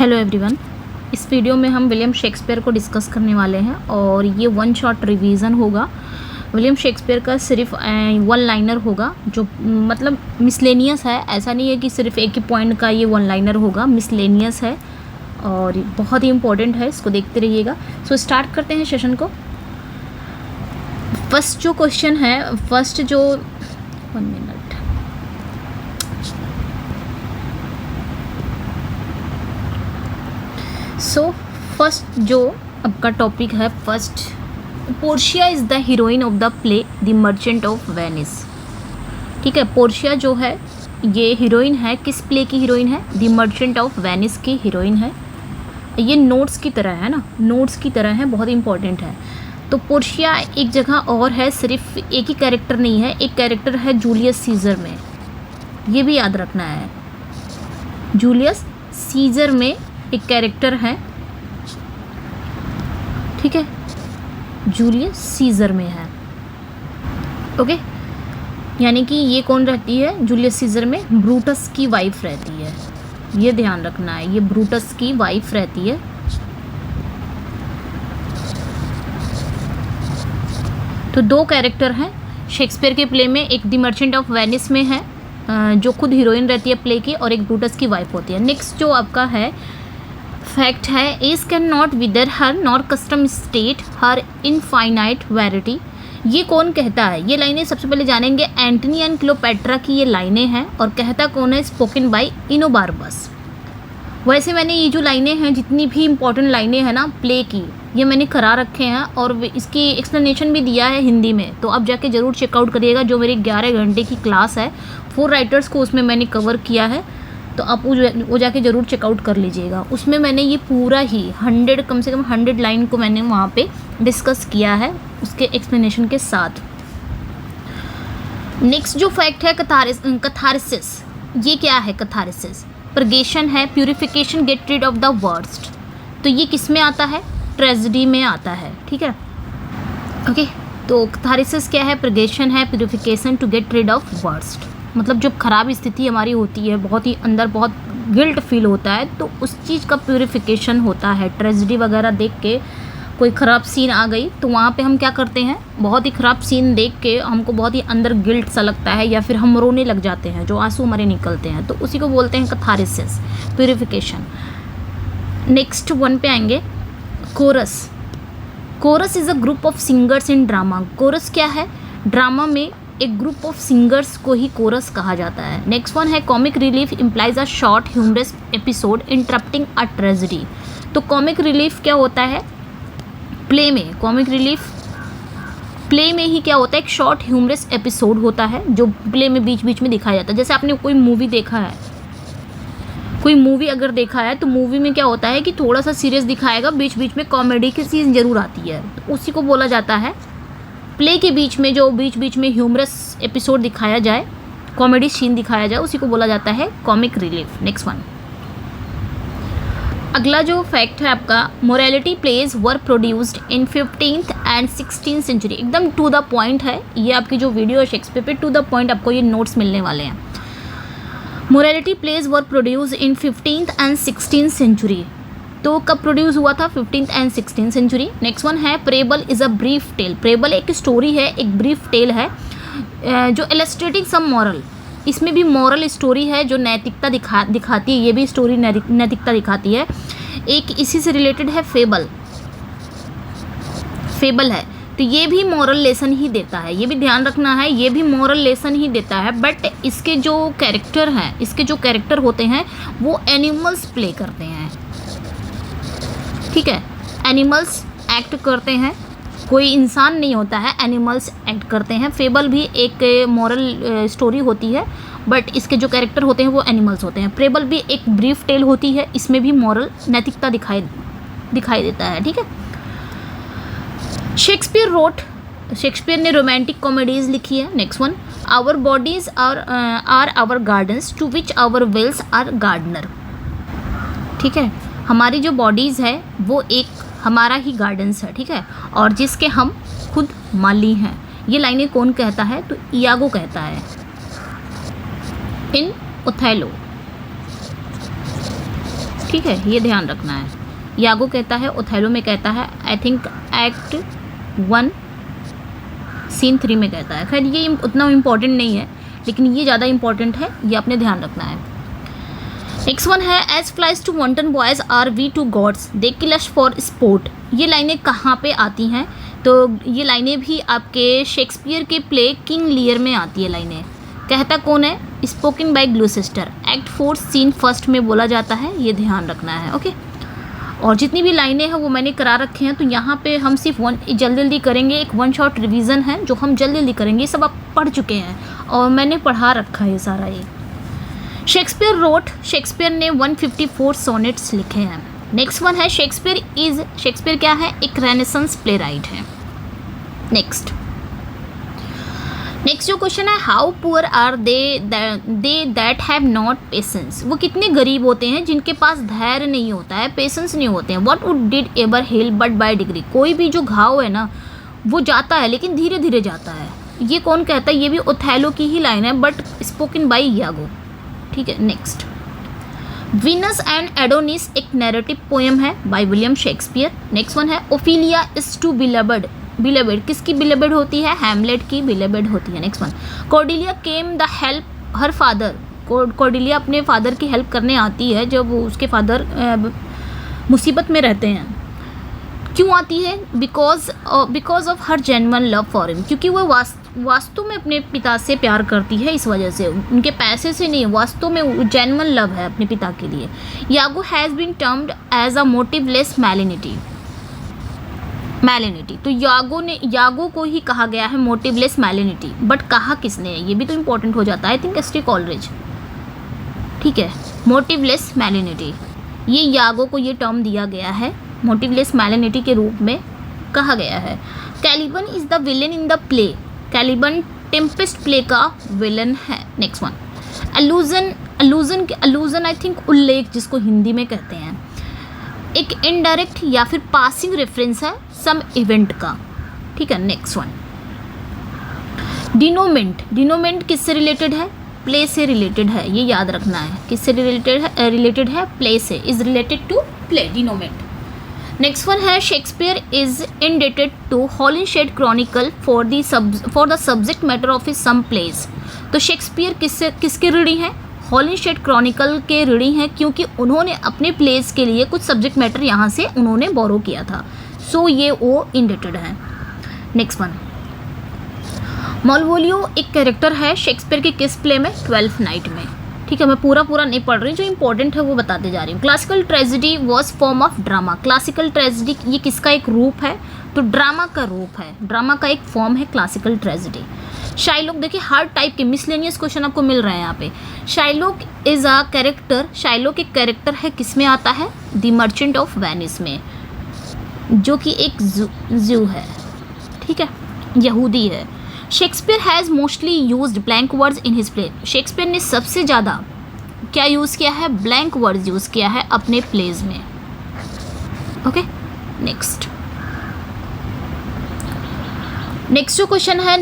Hello everyone. इस video में हम विलियम शेक्सपियर को डिस्कस करने वाले हैं और ये वन शॉट रिवीजन होगा। विलियम शेक्सपियर का सिर्फ वन लाइनर होगा, जो मतलब मिसलेनियस है। ऐसा नहीं है कि सिर्फ एक ही पॉइंट का ये वन लाइनर होगा, मिसलेनियस है और बहुत ही इम्पोर्टेंट है, इसको देखते रहिएगा। सो स्टार्ट करते हैं सेशन को। फर्स्ट जो क्वेश्चन है, फर्स्ट जो 1 मिनट, सो फर्स्ट जो आपका टॉपिक है, first, Portia is the heroine of the play the merchant of Venice. ठीक है, पोर्शिया जो है ये हीरोइन है, किस प्ले की हीरोइन है? द मर्चेंट ऑफ वेनिस की हीरोइन है। ये नोट्स की तरह है ना, नोट्स की तरह है, बहुत इंपॉर्टेंट है। तो पोर्शिया एक जगह और है, सिर्फ एक ही कैरेक्टर नहीं है, एक कैरेक्टर है जूलियस सीजर में, ये भी याद रखना है। जूलियस सीजर में एक कैरेक्टर है, ठीक है, जूलियस सीजर में है। ओके, यानी कि ये कौन रहती है जूलियस सीजर में? ब्रूटस की वाइफ रहती है, ये ध्यान रखना है, ये ब्रूटस की वाइफ रहती है। तो दो कैरेक्टर हैं शेक्सपियर के प्ले में, एक द मर्चेंट ऑफ वेनिस में है जो खुद हीरोइन रहती है प्ले की, और एक ब्रूटस की वाइफ होती है। नेक्स्ट जो आपका है फैक्ट है, age can not wither her nor custom stale her infinite variety. ये कौन कहता है? ये लाइनें सबसे पहले जानेंगे, एंटनी एंड क्लियोपेट्रा की ये लाइनें हैं, और कहता कौन है? Spoken by Enobarbus. वैसे मैंने ये जो लाइनें हैं, जितनी भी इंपॉर्टेंट लाइनें हैं ना प्ले की, ये मैंने करा रखे हैं और इसकी एक्सप्लेनेशन भी दिया है हिंदी में, तो आप जाके ज़रूर चेकआउट करिएगा। जो मेरी 11 घंटे की क्लास है 4 राइटर्स को, उसमें मैंने कवर किया है, तो आप वो जाके ज़रूर चेकआउट कर लीजिएगा। उसमें मैंने ये पूरा ही 100, कम से कम 100 लाइन को मैंने वहाँ पे डिस्कस किया है उसके एक्सप्लेनेशन के साथ। नेक्स्ट जो फैक्ट है, कथारिसिस। ये क्या है कथारिसिस? प्रगेशन है, purification, get rid of the worst. तो ये किस में आता है? ट्रेजेडी में आता है, ठीक है। ओके, तो कथारिसिस क्या है? प्रगेशन है, purification to get rid of worst. मतलब जब ख़राब स्थिति हमारी होती है, बहुत ही अंदर बहुत गिल्ट फील होता है, तो उस चीज़ का प्यूरिफिकेशन होता है। ट्रेजेडी वगैरह देख के, कोई ख़राब सीन आ गई तो वहाँ पे हम क्या करते हैं, बहुत ही ख़राब सीन देख के हमको बहुत ही अंदर गिल्ट सा लगता है, या फिर हम रोने लग जाते हैं, जो आंसू हमारे निकलते हैं, तो उसी को बोलते हैं कथारिसिस, प्यूरिफिकेशन। नेक्स्ट वन पे आएंगे, chorus. Chorus is a group of singers in drama. Chorus क्या है? ड्रामा में एक ग्रुप ऑफ सिंगर्स को ही कोरस कहा जाता है। नेक्स्ट वन है, comic relief implies a short humorous episode interrupting a tragedy. तो कॉमिक रिलीफ क्या होता है प्ले में? कॉमिक रिलीफ प्ले में ही क्या होता है? एक शॉर्ट ह्यूमरस एपिसोड होता है जो प्ले में बीच बीच में दिखाया जाता है। जैसे आपने कोई मूवी देखा है, कोई मूवी अगर देखा है, तो मूवी में क्या होता है कि थोड़ा सा सीरियस दिखाएगा, बीच बीच में कॉमेडी की सीन जरूर आती है, तो उसी को बोला जाता है प्ले के बीच में, जो बीच बीच में ह्यूमरस एपिसोड दिखाया जाए, कॉमेडी सीन दिखाया जाए, उसी को बोला जाता है कॉमिक रिलीफ। नेक्स्ट वन, अगला जो फैक्ट है आपका, morality plays were produced in 15th and 16th century. एकदम टू द पॉइंट है ये आपकी जो वीडियो है शेक्सपियर पे, टू द पॉइंट आपको ये नोट्स मिलने वाले हैं। Morality plays were produced in 15th and 16th century. तो कब प्रोड्यूस हुआ था? 15th and 16th century. Next one है, प्रेबल इज़ अ ब्रीफ टेल। प्रेबल एक स्टोरी है, एक ब्रीफ टेल है जो इलस्ट्रेटिंग सम मॉरल। इसमें भी मॉरल स्टोरी है जो नैतिकता दिखाती है, ये भी स्टोरी नैतिकता दिखाती है। एक इसी से रिलेटेड है फेबल, फेबल है, तो ये भी मॉरल लेसन ही देता है, ये भी ध्यान रखना है, ये भी मॉरल लेसन ही देता है। बट इसके जो कैरेक्टर हैं, इसके जो कैरेक्टर होते हैं वो एनिमल्स प्ले करते हैं, ठीक है, एनिमल्स एक्ट करते हैं, कोई इंसान नहीं होता है, एनिमल्स एक्ट करते हैं। फेबल भी एक मॉरल स्टोरी होती है, बट इसके जो कैरेक्टर होते हैं वो एनिमल्स होते हैं। प्रेबल भी एक ब्रीफ टेल होती है, इसमें भी मॉरल नैतिकता दिखाई देता है, ठीक है। शेक्सपियर ने रोमांटिक कॉमेडीज लिखी है। Next one, our bodies are our gardens to which our wills are gardener. ठीक है, हमारी जो बॉडीज़ है वो एक हमारा ही गार्डन्स है, ठीक है, और जिसके हम खुद माली हैं। ये लाइनें कौन कहता है? तो इयागो कहता है इन ओथेलो, ठीक है, ये ध्यान रखना है। यागो कहता है, ओथेलो में कहता है, आई थिंक एक्ट 1 सीन 3 में कहता है। खैर ये उतना इम्पोर्टेंट नहीं है, लेकिन ये ज़्यादा इम्पोर्टेंट है, ये आपने ध्यान रखना है। नेक्स्ट वन है, as flies to wanton boys are we to gods they kill us for sport. ये लाइनें कहाँ पे आती हैं? तो ये लाइनें भी आपके शेक्सपियर के प्ले किंग लियर में आती है लाइनें। कहता कौन है? Spoken by Gloucester, act 4 scene 1 में बोला जाता है, ये ध्यान रखना है। ओके, और जितनी भी लाइनें हैं वो मैंने करा रखे हैं, तो यहाँ पे हम सिर्फ जल्दी जल्दी करेंगे। एक 1 शॉट रिवीजन है जो हम जल्दी जल्दी करेंगे, ये सब आप पढ़ चुके हैं और मैंने पढ़ा रखा है सारा। ये शेक्सपियर ने 154 सोनेट्स लिखे हैं। नेक्स्ट वन है, शेक्सपियर क्या है? एक रेनेसांस प्ले राइट है। नेक्स्ट जो क्वेश्चन है, how poor are they that have not patience. वो कितने गरीब होते हैं जिनके पास धैर्य नहीं होता है, पेशेंस नहीं होते हैं। What wound did ever heal but by degree. कोई भी जो घाव है ना वो जाता है लेकिन धीरे धीरे जाता है। ये कौन कहता है? ये भी ओथेलो की ही लाइन है, बट स्पोकन बाय यागो। ठीक है, नेक्स्ट, वीनस एंड एडोनिस एक नैरेटिव पोएम है by William Shakespeare. Next one है, ओफिलिया इज टू बिलबड। किसकी बिलबड होती है? हैमलेट की बिलबड होती है। Next one, Cordelia came the help her father. Cordelia अपने फादर की हेल्प करने आती है जब उसके फादर मुसीबत में रहते हैं। क्यों आती है? Because of her genuine love for him, क्योंकि वो वास्तव में अपने पिता से प्यार करती है। इस वजह से, उनके पैसे से नहीं, वास्तव में जेन्युइन लव है अपने पिता के लिए। Iago has been termed as a motiveless malignity. तो यागो को ही कहा गया है मोटिवलेस मैलिनिटी, बट कहा किसने है? ये भी तो इम्पोर्टेंट हो जाता है। I think S T Coleridge. ठीक है, मोटिवलेस मैलिनिटी, ये यागो को ये टर्म दिया गया है, मोटिवलेस मैलिनिटी के रूप में कहा गया है। Caliban is the villain in the play. Caliban Tempest play का विलन है। नेक्स्ट वन, अलूजन आई थिंक उल्लेख, जिसको हिंदी में कहते हैं, एक इनडायरेक्ट या फिर पासिंग रेफरेंस है सम इवेंट का। ठीक है, नेक्स्ट वन, डिनोमेंट किससे रिलेटेड है? प्ले से रिलेटेड है, ये याद रखना है। किससे रिलेटेड है? प्ले से, is related to play, denouement. Next one है, Shakespeare is indebted to Holinshed chronicle for the subject matter of his some plays. तो शेक्सपियर किसके ऋणी हैं? हॉलिनशेड क्रॉनिकल के ऋणी हैं, क्योंकि उन्होंने अपने प्लेस के लिए कुछ सब्जेक्ट मैटर यहाँ से उन्होंने बोरो किया था। सो ये वो इंडेटेड है। नेक्स्ट वन, मालवोलियो एक कैरेक्टर है शेक्सपियर के किस प्ले में? 12th नाइट में। ठीक है, मैं पूरा नहीं पढ़ रही, जो इंपॉर्टेंट है वो बताते जा रही हूँ। Classical tragedy was form of drama. Classical tragedy ये किसका एक रूप है? तो ड्रामा का रूप है, ड्रामा का एक फॉर्म है क्लासिकल ट्रेजेडी। शाइलॉक, देखिए हर टाइप के मिसलेनियस क्वेश्चन आपको मिल रहे हैं यहाँ पे। Shylock is a character, Shylock एक कैरेक्टर है, किस में आता है? द मर्चेंट ऑफ वेनिस में, जो कि एक जू है। ठीक है, यहूदी है। Shakespeare has mostly used blank words in his play. Shakespeare ने सबसे ज़्यादा क्या यूज़ किया है? ब्लैंक वर्ड्स यूज़ किया है अपने प्लेज में। ओके, नेक्स्ट जो क्वेश्चन है,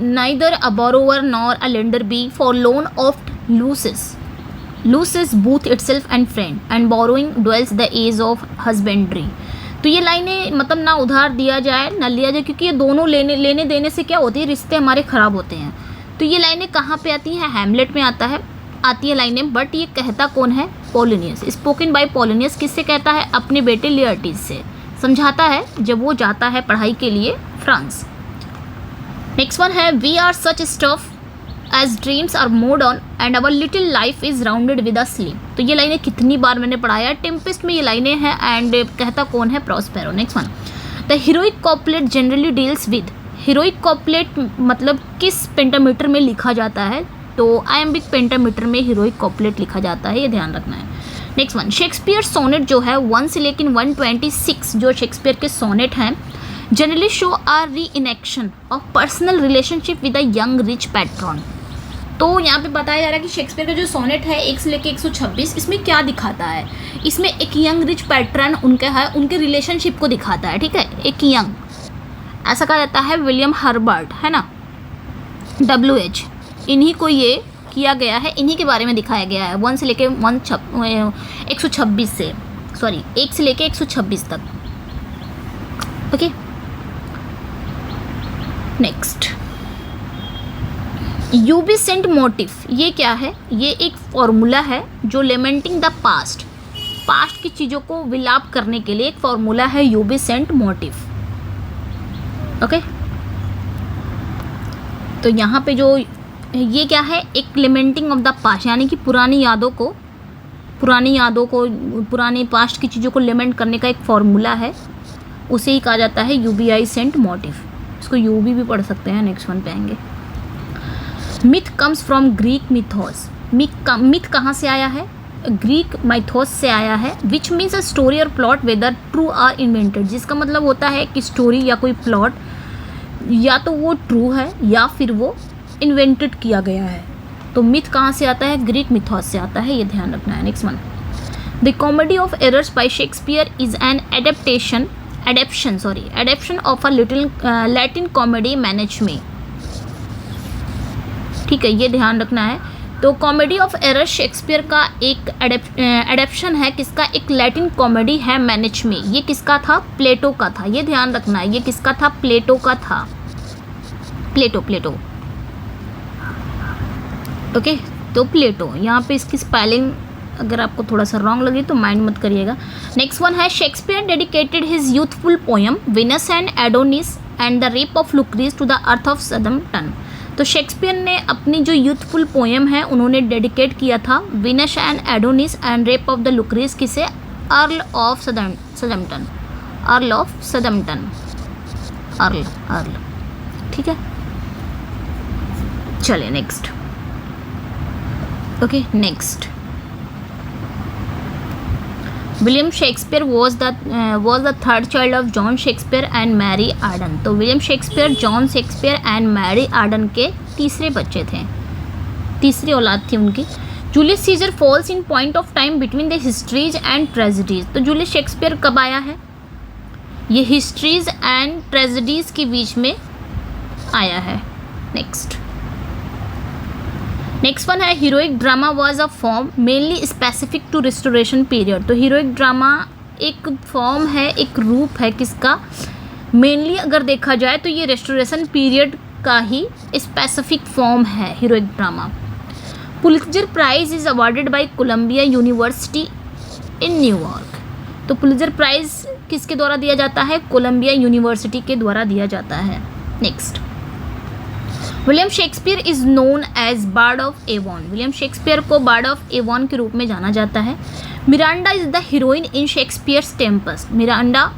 neither a borrower nor a lender be for loan oft loses both itself and friend and borrowing dulls the edge of husbandry. तो ये लाइनें मतलब ना उधार दिया जाए ना लिया जाए, क्योंकि ये दोनों लेने देने से क्या होती है? रिश्ते हमारे ख़राब होते हैं। तो ये लाइनें कहाँ पे आती हैं? हैमलेट में आती है लाइनें, बट ये कहता कौन है? पोलिनियस। स्पोकन बाय पोलिनियस किससे कहता है? अपने बेटे लियर्टिस से समझाता है जब वो जाता है पढ़ाई के लिए फ्रांस। नेक्स्ट वन है, we are such stuff as dreams are made on and our little life is rounded with a sleep. तो ये लाइनें कितनी बार मैंने पढ़ाया? टेम्पेस्ट में ये लाइनें हैं, एंड कहता कौन है? Prospero. Next one, the heroic couplet generally deals with. Heroic couplet मतलब किस पेंटामीटर में लिखा जाता है? तो आयम्बिक पेंटामीटर में हीरोइक कॉपलेट लिखा जाता है, ये ध्यान रखना है। नेक्स्ट वन, शेक्सपियर सोनेट जो है 1 से लेकिन 126 जो शेक्सपियर के सोनेट हैं, जनरली शो आर री inaction of personal relationship with a young rich patron. तो यहाँ पे बताया जा रहा है कि शेक्सपियर का जो सोनेट है 1 से लेकर 126, इसमें क्या दिखाता है? इसमें एक यंग रिच पैट्रन उनके है, उनके रिलेशनशिप को दिखाता है। ठीक है, एक यंग, ऐसा कहा जाता है विलियम हर्बर्ट है ना, WH, इन्हीं को ये किया गया है इन्हीं के बारे में दिखाया गया है, 1 से लेके 126 से, सॉरी 1 से लेके 126 तक। ओके, नेक्स्ट यूबिसेंट मोटिव, ये क्या है? ये एक फॉर्मूला है जो लेमेंटिंग द पास्ट, पास्ट की चीज़ों को विलाप करने के लिए एक फॉर्मूला है यूबिसेंट मोटिव। ओके, तो यहाँ पे जो ये क्या है, एक लेमेंटिंग ऑफ द पास्ट, यानी कि पुरानी यादों को, पुरानी पास्ट की चीज़ों को लेमेंट करने का एक फॉर्मूला है, उसे ही कहा जाता है यूबिसेंट मोटिव। इसको यूबी भी पढ़ सकते हैं, नेक्स्ट वन पे आएंगे। Myth comes from Greek mythos, myth कहाँ से आया है? ग्रीक माइथोस से आया है। Which means a story or plot whether true or invented, जिसका मतलब होता है कि स्टोरी या कोई प्लॉट या तो वो ट्रू है या फिर वो इन्वेंटेड किया गया है। तो मिथ कहाँ से आता है? ग्रीक मिथोस से आता है, ये ध्यान रखना है। Next one, the comedy of errors bye Shakespeare is an adaptation of a little Latin comedy manage में। ठीक है, ये ध्यान रखना है। तो कॉमेडी ऑफ एरर्स शेक्सपियर का एक एडेप्शन है, किसका? एक लैटिन कॉमेडी है मैनेज में। ये किसका था? प्लेटो का था, ये ध्यान रखना है। ये किसका था? प्लेटो का था, प्लेटो। ओके, तो प्लेटो, यहाँ पे इसकी स्पेलिंग अगर आपको थोड़ा सा रॉन्ग लगे तो माइंड मत करिएगा। नेक्स्ट वन है, Shakespeare dedicated his youthful poem Venus and Adonis and the rape of Lucrece to the earl of Southampton. तो शेक्सपियर ने अपनी जो यूथफुल पोएम है उन्होंने डेडिकेट किया था Venus and Adonis and rape of the Lucrece, किसे? Earl of Southampton, earl. ठीक है, चलिए next. Okay, next, William Shakespeare was the third child of John Shakespeare and Mary Arden। तो William Shakespeare, John Shakespeare and Mary Arden के तीसरे बच्चे थे, तीसरी औलाद थी उनकी। Julius Caesar falls in point of time between the histories and tragedies. तो जूलियस शेक्सपियर कब आया है? ये हिस्ट्रीज एंड ट्रेजेडीज के बीच में आया है। नेक्स्ट वन है, heroic drama was a form mainly specific to restoration period. तो हीरोइक ड्रामा एक फॉर्म है, एक रूप है, किसका? मेनली अगर देखा जाए तो ये रेस्टोरेशन पीरियड का ही स्पेसिफिक फॉर्म है heroic drama. Pulitzer prize is awarded by Columbia University in New York. तो पुलित्जर प्राइज किसके द्वारा दिया जाता है? कोलंबिया यूनिवर्सिटी के द्वारा दिया जाता है। Next, William Shakespeare is known as bard of Avon. William Shakespeare को बार्ड ऑफ एवॉन के रूप में जाना जाता है। Miranda is the heroine in Shakespeare's Tempest. Miranda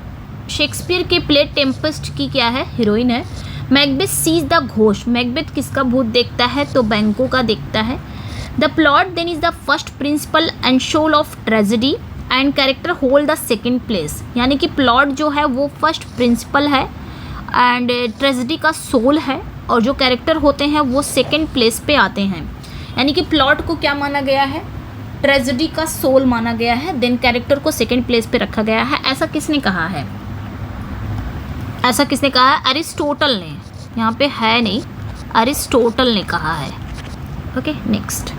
Shakespeare के प्ले टेम्पेस्ट की क्या है? हीरोइन है। Macbeth sees the ghost. Macbeth किसका भूत देखता है? तो बैंकों का देखता है। The plot then is the first principle and soul of tragedy and character hold the second place. यानी कि प्लॉट जो है वो फर्स्ट प्रिंसिपल है एंड ट्रेजेडी का सोल है, और जो कैरेक्टर होते हैं वो सेकंड प्लेस पे आते हैं। यानी कि प्लॉट को क्या माना गया है? ट्रेजेडी का सोल माना गया है, देन कैरेक्टर को सेकंड प्लेस पे रखा गया है। ऐसा किसने कहा है? ऐसा किसने कहा है? अरिस्टोटल ने, यहाँ पे है नहीं, अरिस्टोटल ने कहा है। ओके, नेक्स्ट,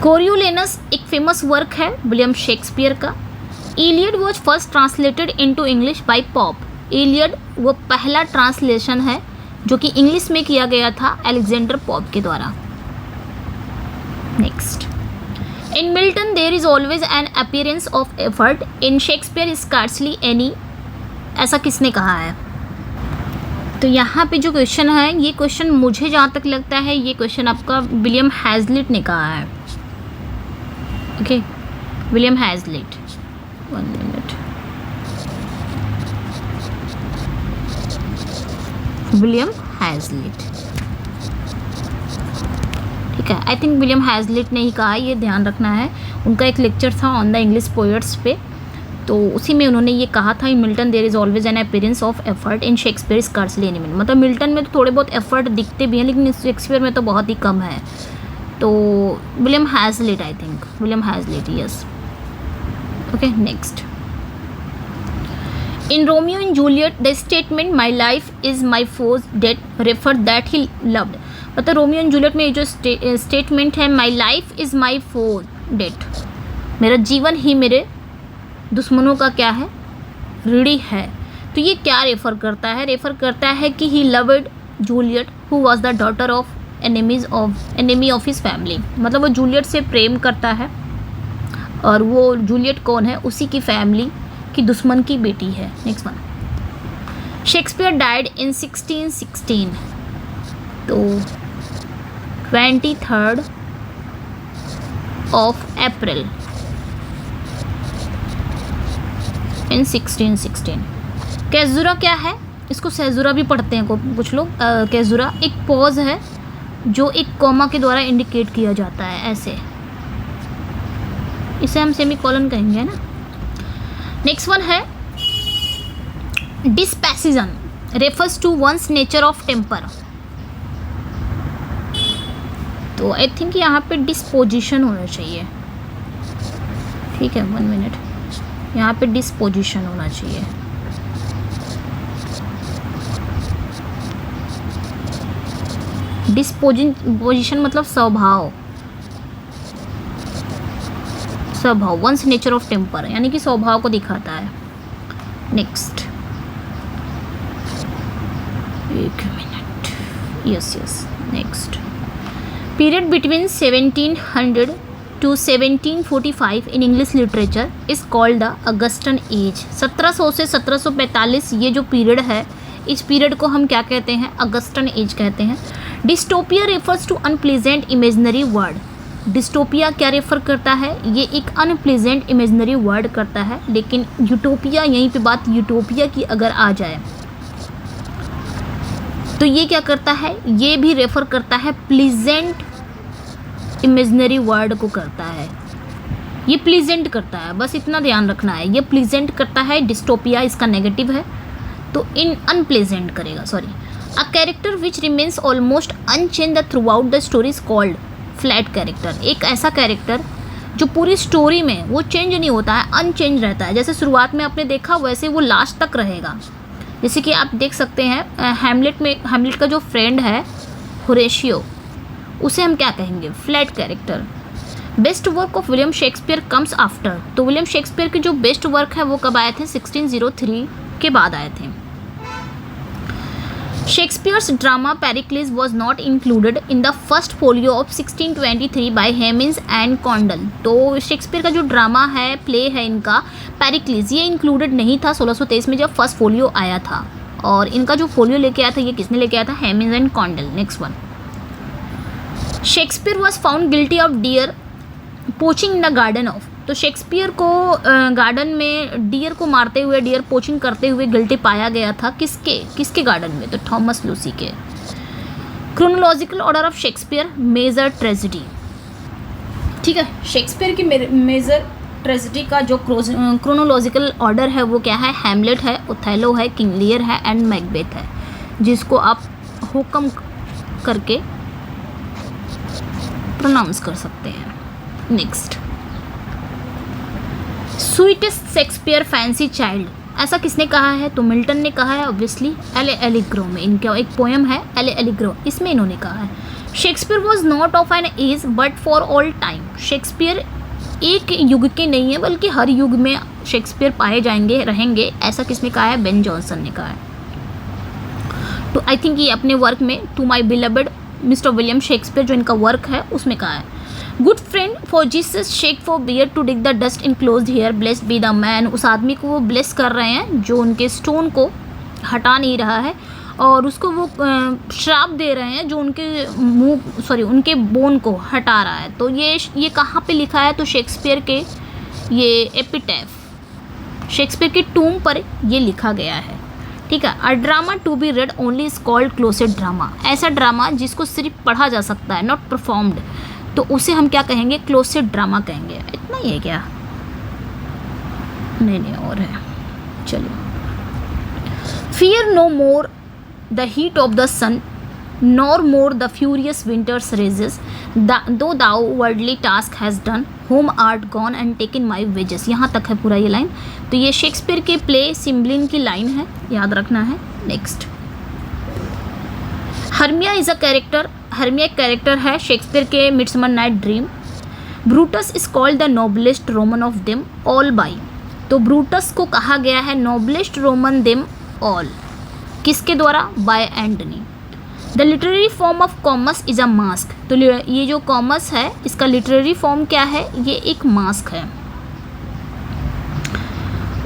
कोरियोलेनस एक फेमस वर्क है विलियम शेक्सपियर का। Iliad was first translated into English by pop. Iliad वो पहला ट्रांसलेशन है जो कि इंग्लिश में किया गया था अलेक्जेंडर पॉप के द्वारा। Next, in Milton there is always an appearance of effort, in Shakespeare scarcely any. ऐसा किसने कहा है? तो यहाँ पे जो क्वेश्चन है, ये क्वेश्चन मुझे जहाँ तक लगता है ये क्वेश्चन आपका विलियम हैजलिट ने कहा है। Okay, William Hazlitt, 1 minute, William Hazlitt. ठीक है, आई थिंक विलियम हैजलिट ने ही कहा, ये ध्यान रखना है। उनका एक लेक्चर था ऑन द इंग्लिश पोएट्स पे, तो उसी में उन्होंने ये कहा था, in Milton there is always an appearance of effort, in Shakespeare scarcely any. मतलब मिल्टन में तो थोड़े बहुत एफर्ट दिखते भी हैं, लेकिन शेक्सपियर में तो बहुत ही कम है। तो William Hazlitt, I think William Hazlitt, yes. Okay, next, in Romeo and Juliet the statement my life is my foe's debt refer that he loved. मतलब रोमियो एंड जूलियट में ये जो स्टेटमेंट है, my life is my foe's debt, मेरा जीवन ही मेरे दुश्मनों का क्या है, ऋणी है। तो ये क्या रेफ़र करता है? रेफ़र करता है कि he loved Juliet who was the daughter of enemy of his family, मतलब वो जूलियट से प्रेम करता है और वो जूलियट कौन है, उसी की फैमिली की दुश्मन की बेटी है। Next one, Shakespeare died in 1616, तो 23 ऑफ अप्रैल इन 1616। कैजुरा क्या है? इसको सेजुरा भी पढ़ते हैं कुछ लोग। कैजुरा एक पॉज है जो एक कॉमा के द्वारा इंडिकेट किया जाता है, ऐसे, इसे हम सेमीकोलन कहेंगे ना। नेक्स्ट वन है dispassion, refers to one's nature of temper. तो आई थिंक यहाँ पे डिस्पोजिशन होना चाहिए, ठीक है, 1 मिनट, यहाँ पे डिस्पोजिशन होना चाहिए। डिस्पोजिशन मतलब स्वभाव, वंस नेचर ऑफ टेम्पर, यानी कि स्वभाव को दिखाता है। नेक्स्ट, एक minute, yes, next, period between 1700 to 1745 in English literature is called the Augustan Age। 1700 से 1745 ये जो पीरियड है, इस पीरियड को हम क्या कहते हैं? अगस्टन एज कहते हैं। Dystopia refers to unpleasant imaginary world. Dystopia क्या रेफर करता है? ये एक अनप्लीजेंट इमेजनरी वर्ड करता है, लेकिन यूटोपिया, यहीं पे बात यूटोपिया की अगर आ जाए तो ये क्या करता है? ये भी रेफर करता है प्लीजेंट इमेजनरी वर्ड को करता है। ये प्लीजेंट करता है, बस इतना ध्यान रखना है, ये प्लीजेंट करता है। डिस्टोपिया इसका नेगेटिव है, तो इन अनप्लीजेंट करेगा, sorry. A character which remains almost unchange throughout the story is called flat character. एक ऐसा कैरेक्टर जो पूरी स्टोरी में वो चेंज नहीं होता है, अनचेंज रहता है। जैसे शुरुआत में आपने देखा वैसे वो लास्ट तक रहेगा। जैसे कि आप देख सकते हैं हैमलेट में, हैमलेट का जो फ्रेंड है होरेशियो, उसे हम क्या कहेंगे? Flat character. Best work of William Shakespeare comes after. तो विलियम शेक्सपियर के जो बेस्ट वर्क है वो कब आए थे? 1603 के बाद आए थे। Shakespeare's drama Pericles was not included in the first folio of 1623 by Heminges and Condell. तो शेक्सपियर का जो ड्रामा है, प्ले है इनका पेरिक्लिस, ये इंक्लूडेड नहीं था 1623 में जब फर्स्ट फोलियो आया था। और इनका जो फोलियो लेके आया था, ये किसने लेके आया था? Heminges and Condell. Next one, Shakespeare was found guilty of deer poaching in the garden of. तो शेक्सपियर को गार्डन में डियर को मारते हुए, डियर पोचिंग करते हुए गिल्टी पाया गया था। किसके गार्डन में? तो थॉमस लूसी के। Chronological order of Shakespeare major tragedy, ठीक है। शेक्सपियर की मेजर ट्रेजेडी का जो क्रोनोलॉजिकल ऑर्डर है वो क्या है? हैमलेट है, ओथेलो है, किंग लियर है एंड मैकबेथ है, जिसको आप हुक्म करके प्रोनाउंस कर सकते हैं। Next, sweetest Shakespeare fancy child, ऐसा किसने कहा है? तो मिल्टन ने कहा है ऑब्वियसली। एले एलिग्रो में इनका एक पोएम है एले एलिग्रो, इसमें इन्होंने कहा है Shakespeare was not of an age but for all time. Shakespeare एक युग के नहीं है बल्कि हर युग में शेक्सपियर पाए जाएंगे, रहेंगे, ऐसा किसने कहा है? बेन जॉनसन ने कहा है। तो आई थिंक ये अपने वर्क में to my beloved mister William Shakespeare जो इनका वर्क है उसमें कहा है। Good friend for Jesus sake forbear to dig the dust enclosed here blessed be the man. उस आदमी को वो ब्लेस कर रहे हैं जो उनके स्टोन को हटा नहीं रहा है, और उसको वो श्राप दे रहे हैं जो उनके बोन को हटा रहा है। तो ये कहाँ पे लिखा है? तो शेक्सपियर के ये एपिटैफ, शेक्सपियर के टूम पर ये लिखा गया है, ठीक है। A drama to be read only is called closet drama. ऐसा ड्रामा जिसको सिर्फ पढ़ा जा सकता है, नॉट परफॉर्म्ड, तो उसे हम क्या कहेंगे? क्लोसेड ड्रामा कहेंगे। इतना ही है क्या? नहीं और है, चलिए। Fear no more the heat of the sun nor more the furious winter's rages though thou worldly task has done home art gone and taken my wages. यहाँ तक है पूरा ये लाइन। तो ये शेक्सपियर के प्ले सिम्बलिन की line है, याद रखना है। Next, Hermia is a character. Hermia एक कैरेक्टर है शेक्सपियर के midsummer night dream. Brutus is called the noblest Roman of them all by, तो ब्रूटस को कहा गया है नोबलेस्ट रोमन देम ऑल, किसके द्वारा? By Antony. The literary form of commerce is a mask, तो ये जो कॉमर्स है इसका लिटरेरी फॉर्म क्या है? ये एक मास्क है।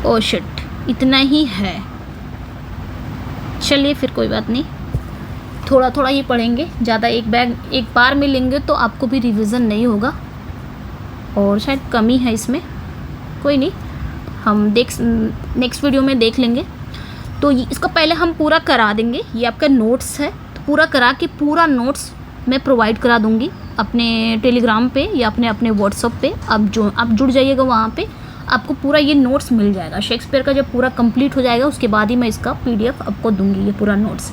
ओ शिट, इतना ही है, चलिए फिर कोई बात नहीं, थोड़ा थोड़ा ही पढ़ेंगे, ज़्यादा एक बार में लेंगे तो आपको भी रिवीजन नहीं होगा और शायद कमी है इसमें, कोई नहीं, हम नेक्स्ट वीडियो में देख लेंगे। तो इसका पहले हम पूरा करा देंगे, ये आपका नोट्स है, तो पूरा करा के पूरा नोट्स मैं प्रोवाइड करा दूँगी अपने टेलीग्राम पे या अपने व्हाट्सअप पे। आप जुड़ जाइएगा, वहाँ पे आपको पूरा ये नोट्स मिल जाएगा। शेक्सपियर का जब पूरा कंप्लीट हो जाएगा उसके बाद ही मैं इसका PDF आपको दूंगी, ये पूरा नोट्स।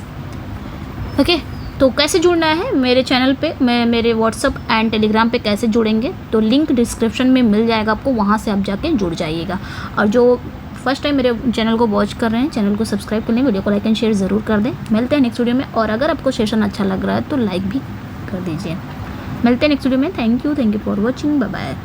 ओके, तो कैसे जुड़ना है मेरे चैनल पे, मेरे व्हाट्सअप एंड टेलीग्राम पे कैसे जुड़ेंगे, तो लिंक डिस्क्रिप्शन में मिल जाएगा आपको, वहाँ से आप जाके जुड़ जाइएगा। और जो फर्स्ट टाइम मेरे चैनल को वॉच कर रहे हैं, चैनल को सब्सक्राइब कर लें, वीडियो को लाइक एंड शेयर ज़रूर कर दें। मिलते हैं नेक्स्ट वीडियो में, और अगर आपको सेशन अच्छा लग रहा है तो लाइक भी कर दीजिए। मिलते हैं नेक्स्ट वीडियो में। Thank you for watching, bye bye.